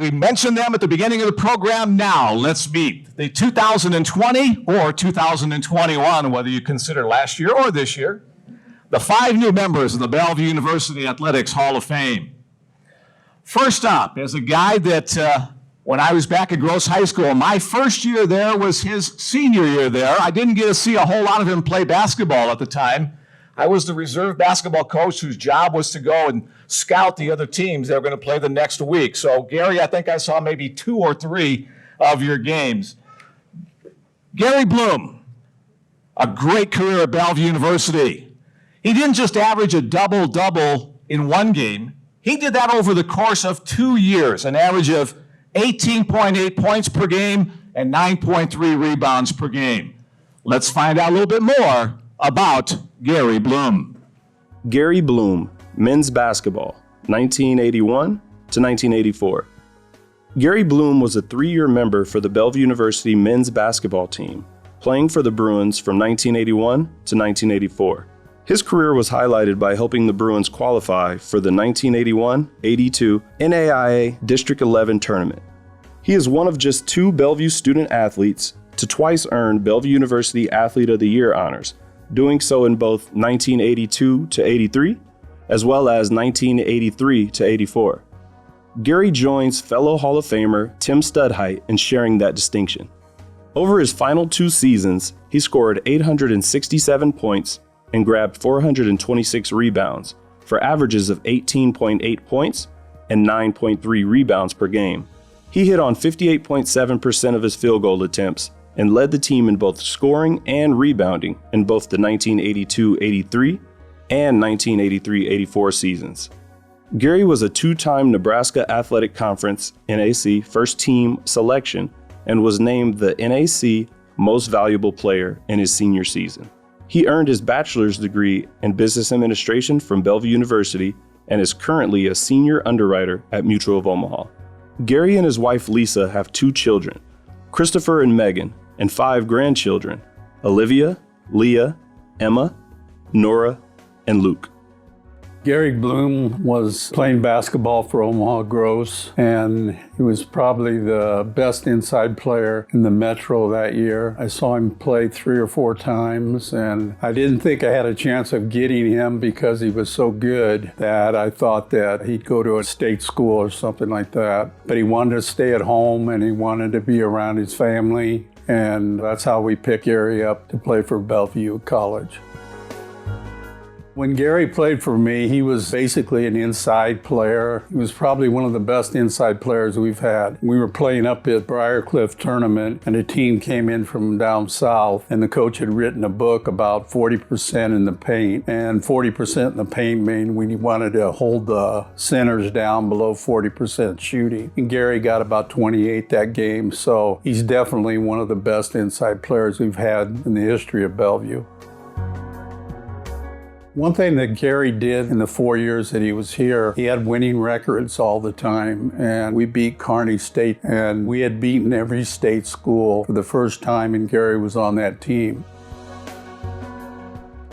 We mentioned them at the beginning of the program. Now, let's meet the 2020 or 2021, whether you consider last year or this year, the 5 new members of the Bellevue University Athletics Hall of Fame. First up is a guy that when I was back at Gross High School, my first year there was his senior year there. I didn't get to see a whole lot of him play basketball at the time. I was the reserve basketball coach whose job was to go and scout the other teams that were going to play the next week. So, Gary, I think I saw maybe 2 or 3 of your games. Gary Blum, a great career at Bellevue University. He didn't just average a double-double in one game. He did that over the course of 2 years, an average of 18.8 points per game and 9.3 rebounds per game. Let's find out a little bit more about Gary Blum. Gary Blum, men's basketball, 1981 to 1984. Gary Blum was a 3-year member for the Bellevue University men's basketball team, playing for the Bruins from 1981 to 1984. His career was highlighted by helping the Bruins qualify for the 1981-82 NAIA District 11 tournament. He is one of just 2 Bellevue student athletes to twice earn Bellevue University Athlete of the Year honors, doing so in both 1982 to 83, as well as 1983 to 84. Gary joins fellow Hall of Famer Tim Studhite in sharing that distinction. Over his final 2 seasons, he scored 867 points and grabbed 426 rebounds for averages of 18.8 points and 9.3 rebounds per game. He hit on 58.7% of his field goal attempts and led the team in both scoring and rebounding in both the 1982-83 and 1983-84 seasons. Gary was a 2-time Nebraska Athletic Conference NAC first team selection and was named the NAC Most Valuable Player in his senior season. He earned his bachelor's degree in business administration from Bellevue University and is currently a senior underwriter at Mutual of Omaha. Gary and his wife Lisa have 2 children, Christopher and Megan, and 5 grandchildren, Olivia, Leah, Emma, Nora, and Luke. Gary Blum was playing basketball for Omaha Gross, and he was probably the best inside player in the Metro that year. I saw him play 3 or 4 times, and I didn't think I had a chance of getting him because he was so good that I thought that he'd go to a state school or something like that. But he wanted to stay at home, and he wanted to be around his family, and that's how we picked Gary up to play for Bellevue College. When Gary played for me, he was basically an inside player. He was probably one of the best inside players we've had. We were playing up at Briarcliff tournament, and a team came in from down south, and the coach had written a book about 40% in the paint. And 40% in the paint mean we wanted to hold the centers down below 40% shooting. And Gary got about 28 that game, so he's definitely one of the best inside players we've had in the history of Bellevue. One thing that Gary did in the 4 years that he was here, he had winning records all the time, and we beat Kearney State, and we had beaten every state school for the first time, and Gary was on that team.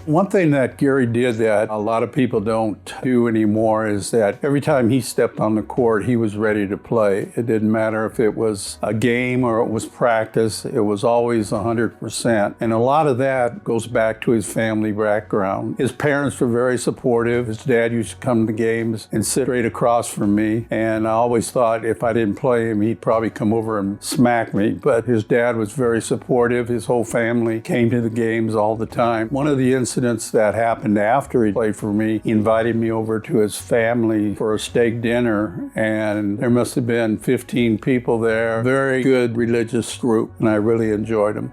One thing that Gary did that a lot of people don't do anymore is that every time he stepped on the court, he was ready to play. It didn't matter if it was a game or it was practice, it was always 100%. And a lot of that goes back to his family background. His parents were very supportive. His dad used to come to the games and sit right across from me. And I always thought if I didn't play him, he'd probably come over and smack me. But his dad was very supportive. His whole family came to the games all the time. One of the incidents that happened after he played for me, he invited me over to his family for a steak dinner, and there must have been 15 people there. Very good religious group, and I really enjoyed them.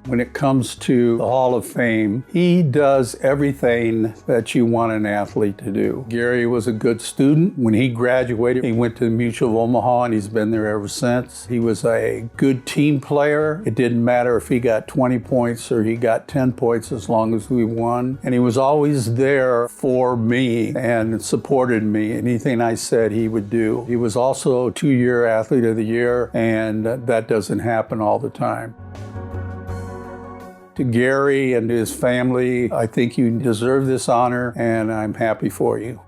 When it comes to the Hall of Fame, he does everything that you want an athlete to do. Gary was a good student. When he graduated, he went to the Mutual of Omaha, and he's been there ever since. He was a good team player. It didn't matter if he got 20 points or he got 10 points as long as we won. And he was always there for me and supported me. Anything I said, he would do. He was also a 2-year Athlete of the Year, and that doesn't happen all the time. To Gary and his family, I think you deserve this honor, and I'm happy for you.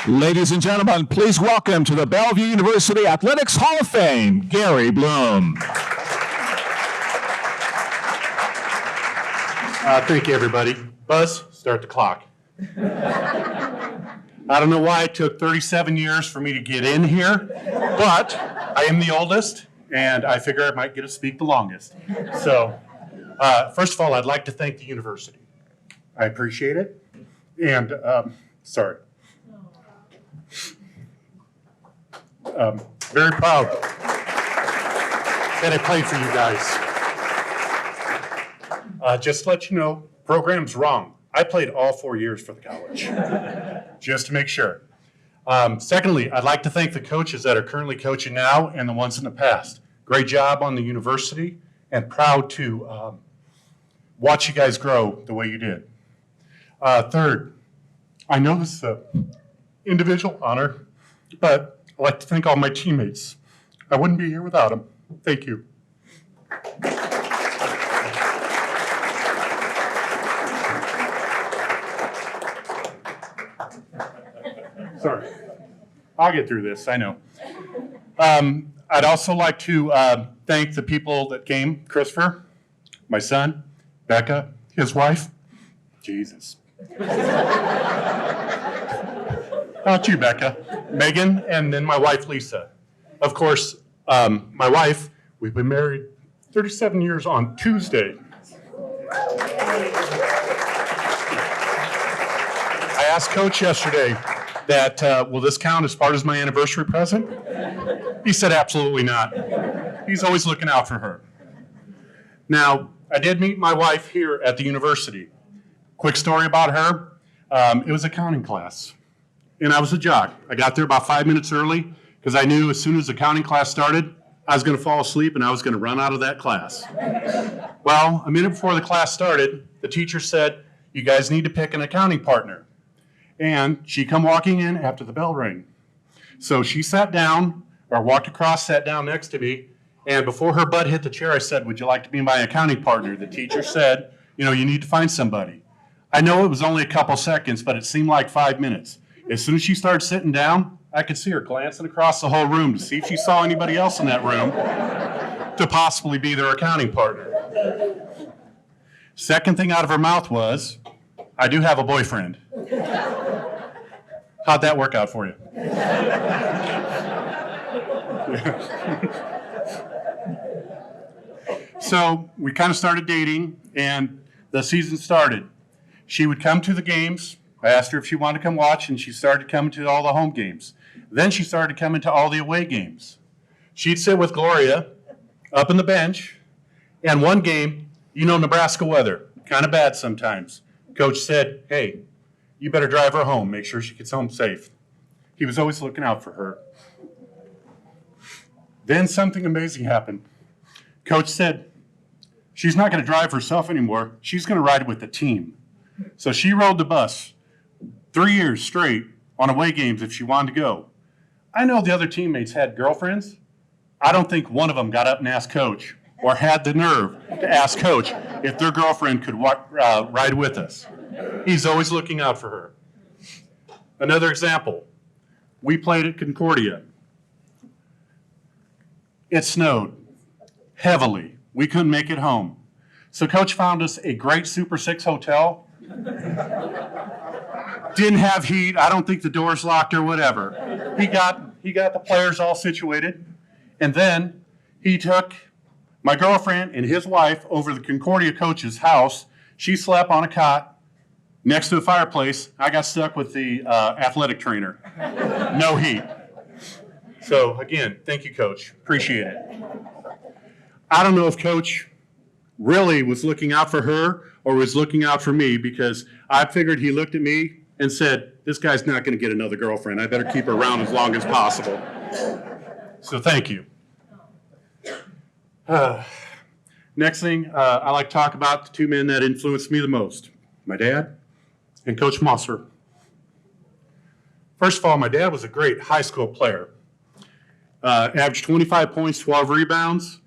Ladies and gentlemen, please welcome to the Bellevue University Athletics Hall of Fame, Gary Blum. Thank you, everybody. Buzz, start the clock. I don't know why it took 37 years for me to get in here, but I am the oldest, and I figure I might get to speak the longest. So, first of all, I'd like to thank the university. I appreciate it, and, sorry. Very proud that I played for you guys. Just to let you know, program's wrong. I played all 4 years for the college, just to make sure. Secondly, I'd like to thank the coaches that are currently coaching now and the ones in the past. Great job on the university, and proud to watch you guys grow the way you did. Third, I know this is an individual honor, but I'd like to thank all my teammates. I wouldn't be here without them. Thank you. Sorry. I'll get through this, I know. I'd also like to thank the people that came, Christopher, my son, Becca, his wife. Jesus. How about you, Becca? Megan, and then my wife, Lisa. Of course, my wife, we've been married 37 years on Tuesday. I asked Coach yesterday that, will this count as part of my anniversary present? He said absolutely not. He's always looking out for her. Now, I did meet my wife here at the university. Quick story about her. It was accounting class, and I was a jock. I got there about 5 minutes early because I knew as soon as the accounting class started, I was going to fall asleep and I was going to run out of that class. Well, a minute before the class started, the teacher said, "You guys need to pick an accounting partner." And she come walking in after the bell rang. So she sat down, or walked across, sat down next to me, and before her butt hit the chair, I said, "Would you like to be my accounting partner?" The teacher said, "You need to find somebody." I know it was only a couple seconds, but it seemed like 5 minutes. As soon as she started sitting down, I could see her glancing across the whole room to see if she saw anybody else in that room to possibly be their accounting partner. Second thing out of her mouth was, "I do have a boyfriend." How'd that work out for you? So we kind of started dating, and the season started. She would come to the games. I asked her if she wanted to come watch, and she started coming to all the home games. Then she started coming to all the away games. She'd sit with Gloria up in the bench, and one game, Nebraska weather, kind of bad sometimes. Coach said, "Hey, you better drive her home, make sure she gets home safe." He was always looking out for her. Then something amazing happened. Coach said, she's not going to drive herself anymore, she's going to ride with the team. So she rode the bus 3 years straight on away games if she wanted to go. I know the other teammates had girlfriends. I don't think one of them got up and asked Coach, or had the nerve to ask Coach if their girlfriend could ride with us. He's always looking out for her. Another example, we played at Concordia. It snowed heavily. We couldn't make it home. So Coach found us a great Super 6 hotel. Didn't have heat. I don't think the doors locked or whatever. He got the players all situated. And then he took my girlfriend and his wife over to the Concordia coach's house. She slept on a cot next to a fireplace. I got stuck with the athletic trainer. No heat. So again, thank you, Coach. Appreciate it. I don't know if Coach really was looking out for her or was looking out for me, because I figured he looked at me and said, "This guy's not going to get another girlfriend. I better keep her around as long as possible." So thank you. Next thing, I like to talk about the two men that influenced me the most, my dad and Coach Mosser. First of all, my dad was a great high school player. Averaged 25 points, 12 rebounds,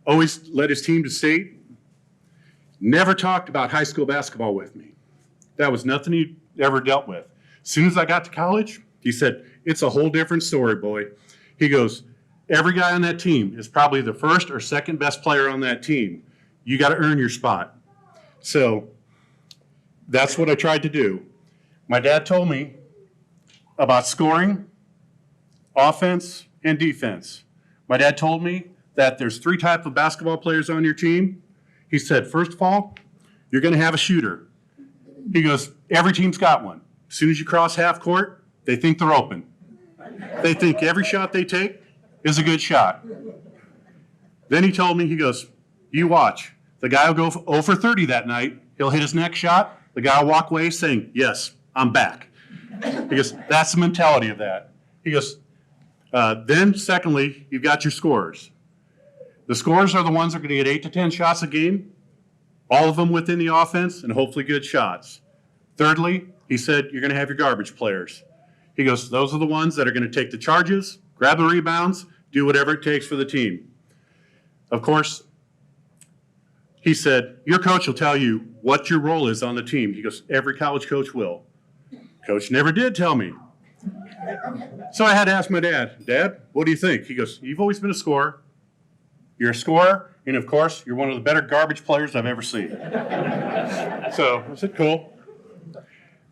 always led his team to state. Never talked about high school basketball with me. That was nothing he ever dealt with. As soon as I got to college, He said, it's a whole different story, boy. He goes, every guy on that team is probably the first or second best player on that team. You got to earn your spot. So that's what I tried to do. My dad told me about scoring, offense, and defense. My dad told me that there's 3 types of basketball players on your team. He said, first of all, you're going to have a shooter. He goes, every team's got one. As soon as you cross half court, they think they're open. They think every shot they take is a good shot. Then he told me, he goes, you watch. The guy will go 0 for 30 that night. He'll hit his next shot. The guy will walk away saying, yes, I'm back. He goes, that's the mentality of that. He goes, then secondly, you've got your scorers. The scorers are the ones that are going to get 8 to 10 shots a game, all of them within the offense, and hopefully good shots. Thirdly, he said, you're going to have your garbage players. He goes, those are the ones that are going to take the charges, grab the rebounds, do whatever it takes for the team. Of course, he said, your coach will tell you what your role is on the team. He goes, every college coach will. Coach never did tell me. So I had to ask my dad, Dad, what do you think? He goes, you've always been a scorer. You're a scorer, and of course, you're one of the better garbage players I've ever seen. So I said, cool.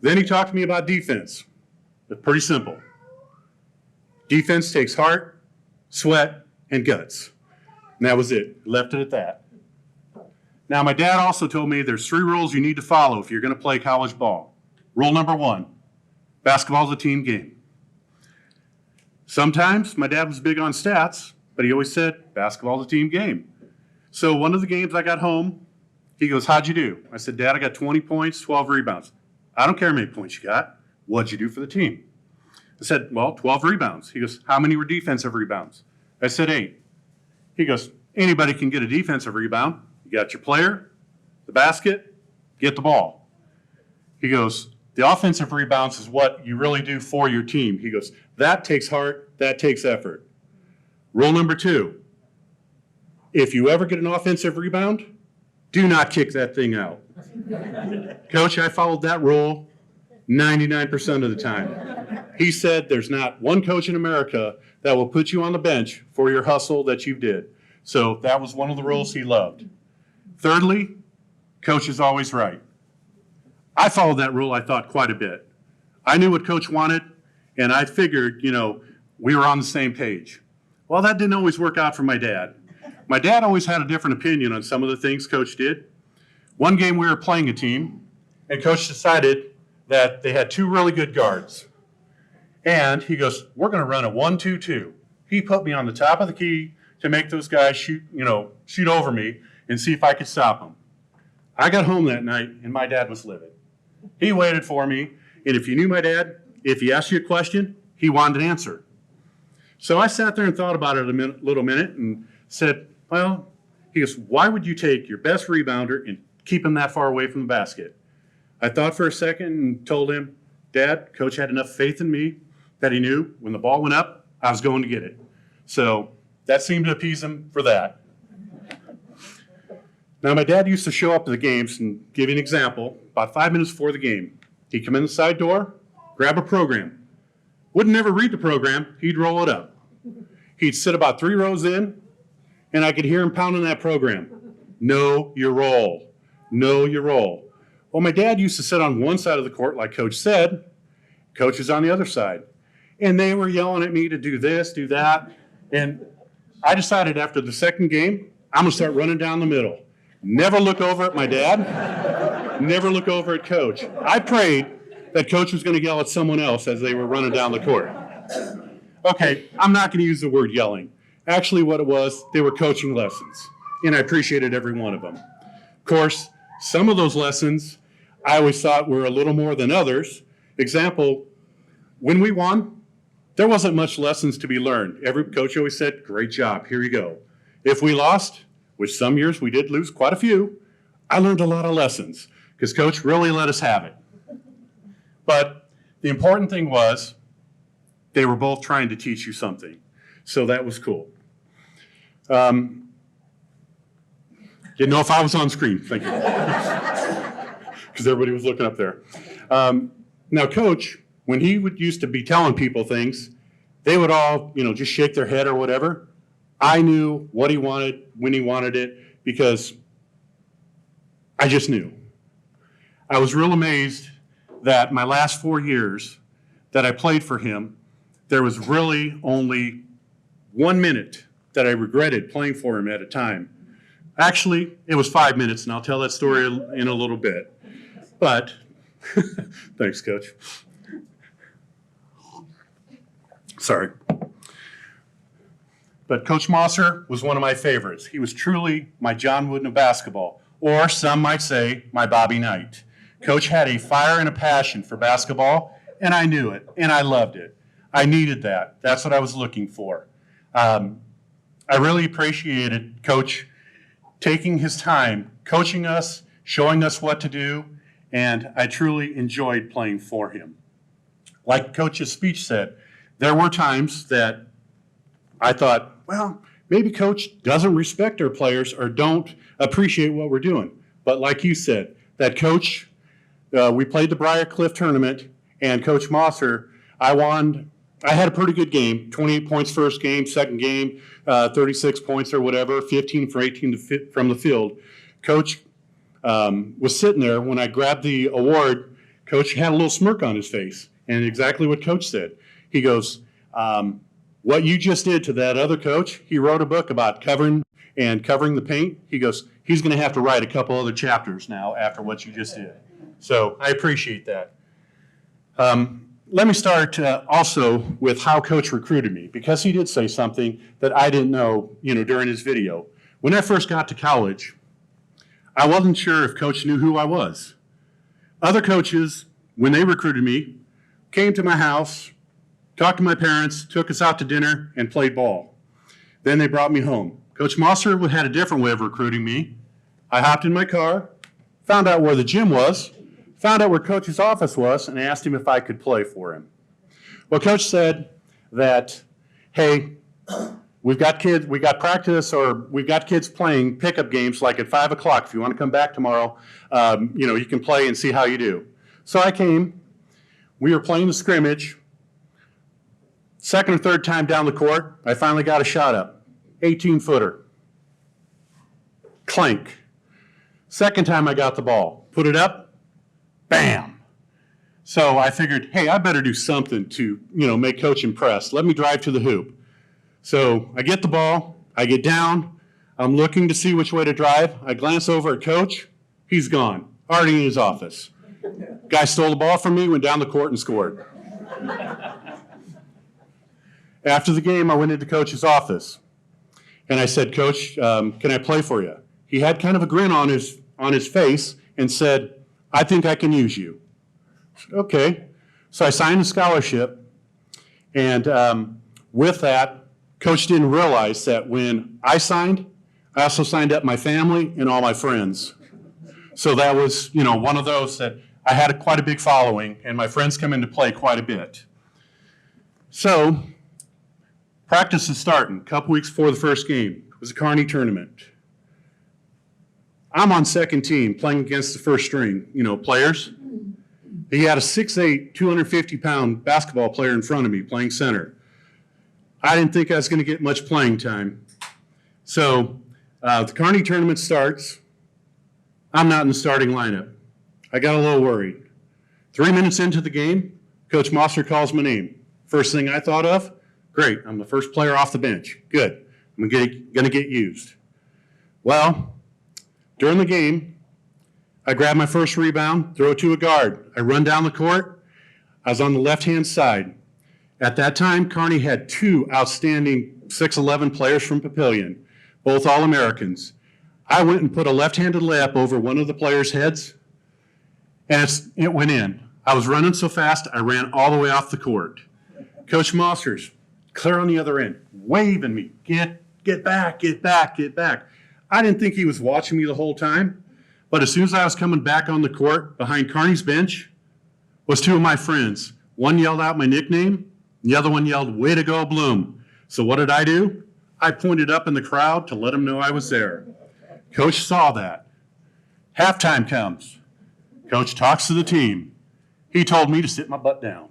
Then he talked to me about defense. It's pretty simple. Defense takes heart, sweat, and guts. And that was it. Left it at that. Now, my dad also told me there's 3 rules you need to follow if you're going to play college ball. Rule number 1, basketball is a team game. Sometimes my dad was big on stats, but he always said, basketball is a team game. So one of the games I got home, he goes, how'd you do? I said, Dad, I got 20 points, 12 rebounds. I don't care how many points you got. What'd you do for the team? I said, well, 12 rebounds. He goes, how many were defensive rebounds? I said, 8. He goes, anybody can get a defensive rebound. You got your player, the basket, get the ball. He goes, the offensive rebounds is what you really do for your team. He goes, that takes heart, that takes effort. Rule number 2, if you ever get an offensive rebound, do not kick that thing out. Coach, I followed that rule 99% of the time. He said there's not one coach in America that will put you on the bench for your hustle that you did. So that was one of the rules he loved. Thirdly, coach is always right. I followed that rule, I thought, quite a bit. I knew what coach wanted, and I figured, we were on the same page. Well, that didn't always work out for my dad. My dad always had a different opinion on some of the things coach did. One game we were playing a team, and coach decided that they had 2 really good guards. And he goes, we're going to run a 1-2-2. He put me on the top of the key to make those guys shoot over me and see if I could stop them. I got home that night, and my dad was livid. He waited for me, and if you knew my dad, if he asked you a question, he wanted an answer. So I sat there and thought about it a little minute and said, well, he goes, why would you take your best rebounder and keep him that far away from the basket? I thought for a second and told him, Dad, coach had enough faith in me that he knew when the ball went up, I was going to get it. So that seemed to appease him for that. Now, my dad used to show up to the games, and give you an example, about 5 minutes before the game. He'd come in the side door, grab a program. Wouldn't never read the program, he'd roll it up. He'd sit about 3 rows in, and I could hear him pounding that program. Know your role. Know your role. Well, my dad used to sit on one side of the court, like Coach said. Coach is on the other side. And they were yelling at me to do this, do that. And I decided after the second game, I'm going to start running down the middle. Never look over at my dad. Never look over at Coach. I prayed that Coach was going to yell at someone else as they were running down the court. Okay, I'm not going to use the word yelling. Actually, what it was, they were coaching lessons. And I appreciated every one of them. Of course, some of those lessons I always thought were a little more than others. Example, when we won, there wasn't much lessons to be learned. Every coach always said, great job, here you go. If we lost, which some years we did lose quite a few, I learned a lot of lessons because Coach really let us have it. But the important thing was they were both trying to teach you something. So that was cool. Didn't know if I was on screen, thank you. Because everybody was looking up there. Now, Coach when he would used to be telling people things, they would all, just shake their head or whatever. I knew what he wanted, when he wanted it, because I just knew. I was real amazed that my last 4 years that I played for him, there was really only 1 minute that I regretted playing for him at a time. Actually, it was 5 minutes, and I'll tell that story in a little bit. But, thanks, Coach. Sorry. But Coach Mosser was one of my favorites. He was truly my John Wooden of basketball, or some might say my Bobby Knight. Coach had a fire and a passion for basketball, and I knew it, and I loved it. I needed that. That's what I was looking for. I really appreciated Coach taking his time, coaching us, showing us what to do, and I truly enjoyed playing for him. Like Coach's speech said, there were times that I thought, well, maybe Coach doesn't respect our players or don't appreciate what we're doing. But like you said, that Coach, we played the Briarcliff tournament, and Coach Mosser, I had a pretty good game, 28 points first game, second game, 36 points or whatever, 15 for 18 from the field. Coach was sitting there when I grabbed the award. Coach had a little smirk on his face, and exactly what Coach said. He goes, what you just did to that other coach, he wrote a book about covering the paint. He goes, he's going to have to write a couple other chapters now after what you just did. So I appreciate that. Let me start also with how Coach recruited me, because he did say something that I didn't know, during his video. When I first got to college, I wasn't sure if Coach knew who I was. Other coaches, when they recruited me, came to my house, talked to my parents, took us out to dinner, and played ball. Then they brought me home. Coach Mosser had a different way of recruiting me. I hopped in my car, found out where the gym was, found out where Coach's office was, and asked him if I could play for him. Well, Coach said that, hey, we've got practice, or we've got kids playing pickup games like at 5 o'clock. If you want to come back tomorrow, you can play and see how you do. So I came. We were playing the scrimmage. Second or third time down the court, I finally got a shot up. 18-footer. Clank. Second time I got the ball. Put it up. Bam! So I figured, hey, I better do something to, make Coach impressed. Let me drive to the hoop. So I get the ball, I get down, I'm looking to see which way to drive. I glance over at Coach, he's gone, already in his office. Guy stole the ball from me, went down the court and scored. After the game, I went into Coach's office, and I said, Coach, can I play for you? He had kind of a grin on his face and said, I think I can use you. Okay. So I signed a scholarship, and with that, Coach didn't realize that when I signed, I also signed up my family and all my friends. So that was, one of those that I had quite a big following, and my friends come into play quite a bit. So practice is starting a couple weeks before the first game. It was a Kearney tournament. I'm on second team playing against the first string, players. He had a 6'8", 250-pound basketball player in front of me playing center. I didn't think I was going to get much playing time. So the Kearney tournament starts. I'm not in the starting lineup. I got a little worried. 3 minutes into the game, Coach Mosser calls my name. First thing I thought of, great, I'm the first player off the bench. Good, I'm going to get used. Well, during the game, I grab my first rebound, throw it to a guard. I run down the court. I was on the left-hand side. At that time, Kearney had two outstanding 6'11" players from Papillion, both All-Americans. I went and put a left-handed layup over one of the players' heads, and it went in. I was running so fast, I ran all the way off the court. Coach Mosser's clear on the other end, waving me, get back, get back, get back. I didn't think he was watching me the whole time, but as soon as I was coming back on the court, behind Kearney's bench was two of my friends. One yelled out my nickname, the other one yelled, "Way to go, Blum." So what did I do? I pointed up in the crowd to let them know I was there. Coach saw that. Halftime comes. Coach talks to the team. He told me to sit my butt down.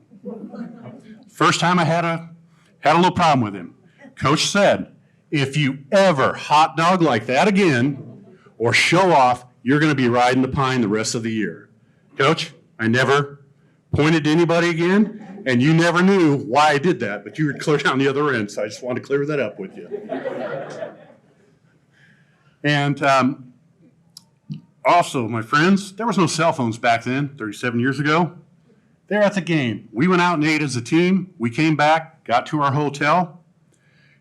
First time I had a little problem with him. Coach said, if you ever hot dog like that again or show off, you're going to be riding the pine the rest of the year. Coach, I never pointed to anybody again, and you never knew why I did that, but you were clear down the other end, so I just wanted to clear that up with you. And also, my friends, there was no cell phones back then, 37 years ago. They're at the game. We went out and ate as a team. We came back, got to our hotel.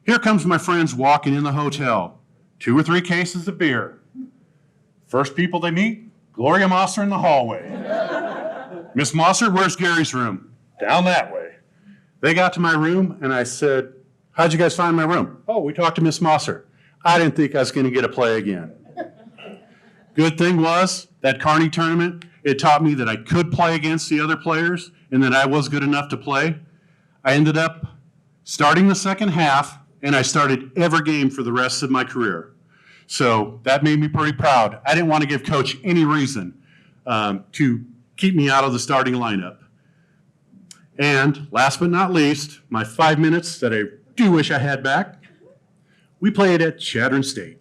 Here comes my friends walking in the hotel. 2 or 3 cases of beer. First people they meet, Gloria Mosser in the hallway. Miss Mosser, where's Gary's room? Down that way. They got to my room, and I said, how'd you guys find my room? Oh, we talked to Miss Mosser. I didn't think I was going to get to play again. Good thing was, that Kearney tournament, it taught me that I could play against the other players and that I was good enough to play. I ended up starting the second half, and I started every game for the rest of my career. So that made me pretty proud. I didn't want to give Coach any reason to keep me out of the starting lineup. And last but not least, my 5 minutes that I do wish I had back, we played at Chadron State.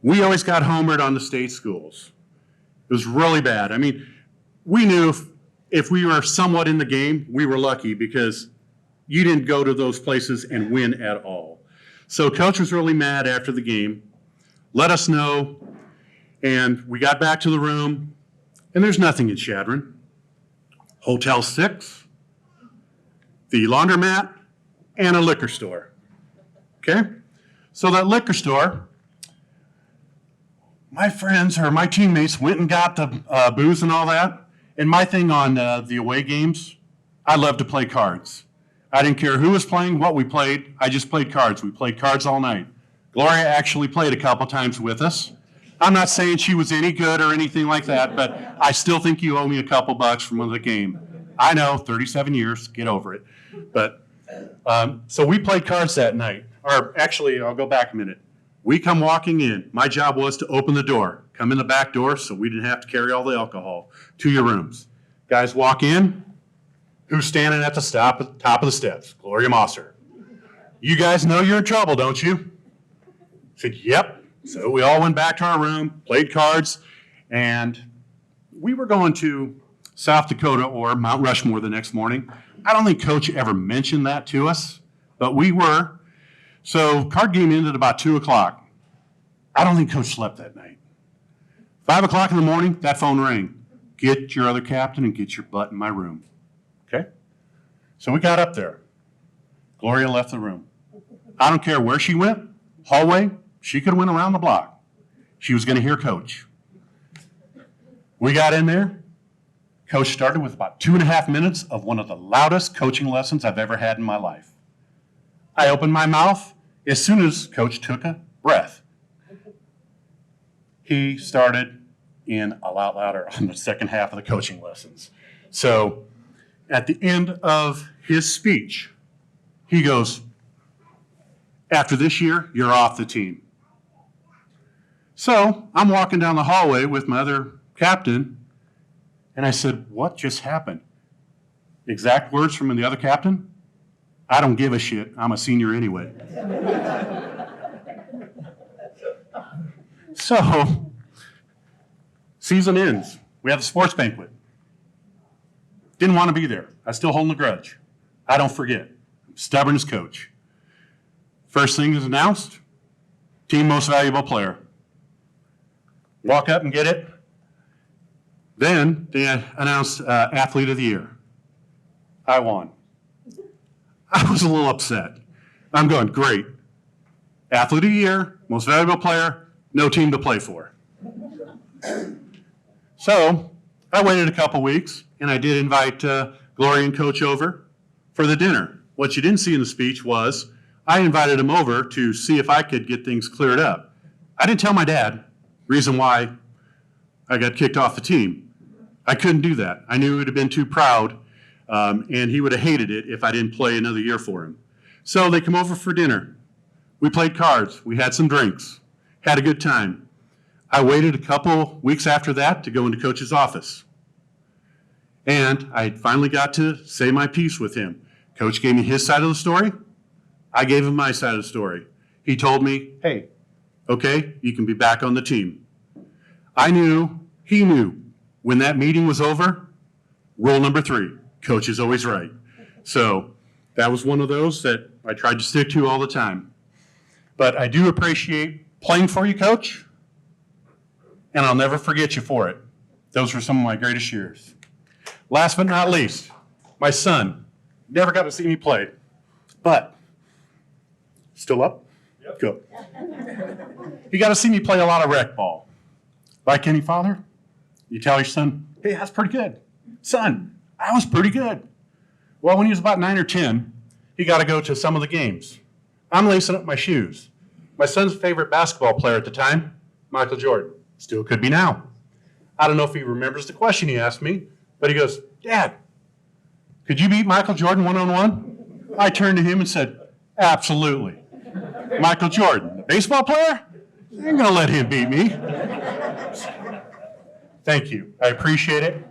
We always got homered on the state schools. It was really bad. I mean, we knew if we were somewhat in the game, we were lucky because you didn't go to those places and win at all. So Coach was really mad after the game, let us know, and we got back to the room, and there's nothing in Chadron. Hotel 6, the laundromat, and a liquor store. Okay? So that liquor store, my friends or my teammates went and got the booze and all that. And my thing on the away games, I love to play cards. I didn't care who was playing, what we played. I just played cards. We played cards all night. Gloria actually played a couple times with us. I'm not saying she was any good or anything like that, but I still think you owe me a couple bucks from the game. I know, 37 years, get over it. But so we played cards that night. Or actually, I'll go back a minute. We come walking in. My job was to open the door, come in the back door so we didn't have to carry all the alcohol to your rooms. Guys walk in. Who's standing at the top of the steps? Gloria Mosser. You guys know you're in trouble, don't you? I said, yep. So we all went back to our room, played cards, and we were going to South Dakota or Mount Rushmore the next morning. I don't think Coach ever mentioned that to us, but we were. So card game ended about 2 o'clock. I don't think Coach slept that night. 5 o'clock in the morning, that phone rang. Get your other captain and get your butt in my room. Okay? So we got up there. Gloria left the room. I don't care where she went, hallway, she could have went around the block. She was going to hear Coach. We got in there. Coach started with about 2.5 minutes of one of the loudest coaching lessons I've ever had in my life. I opened my mouth as soon as Coach took a breath. He started in a lot louder on the second half of the coaching lessons. So at the end of his speech, he goes, after this year, you're off the team. So I'm walking down the hallway with my other captain, and I said, what just happened? Exact words from the other captain? I don't give a shit. I'm a senior anyway. So, season ends. We have the sports banquet. Didn't want to be there. I still hold a grudge. I don't forget. I'm stubborn as Coach. First thing is announced, team most valuable player. Walk up and get it. Then they announced athlete of the year. I won. I was a little upset. I'm going, great. Athlete of the year, most valuable player, no team to play for. So I waited a couple weeks, and I did invite Gloria and Coach over for the dinner. What you didn't see in the speech was I invited him over to see if I could get things cleared up. I didn't tell my dad reason why I got kicked off the team. I couldn't do that. I knew he would have been too proud, and he would have hated it if I didn't play another year for him. So they come over for dinner. We played cards. We had some drinks. Had a good time. I waited a couple weeks after that to go into Coach's office. And I finally got to say my piece with him. Coach gave me his side of the story. I gave him my side of the story. He told me, hey, okay, you can be back on the team. I knew, he knew, when that meeting was over, rule number 3, coach is always right. So that was one of those that I tried to stick to all the time. But I do appreciate playing for you, Coach, and I'll never forget you for it. Those were some of my greatest years. Last but not least, my son never got to see me play, but still up? Yep. Good. He got to see me play a lot of rec ball. Like any father, you tell your son, hey, that's pretty good. Son, I was pretty good. Well, when he was about 9 or 10, he got to go to some of the games. I'm lacing up my shoes. My son's favorite basketball player at the time, Michael Jordan. Still could be now. I don't know if he remembers the question he asked me, but he goes, Dad, could you beat Michael Jordan one-on-one? I turned to him and said, absolutely. Michael Jordan, the baseball player? I ain't gonna let him beat me. Thank you. I appreciate it.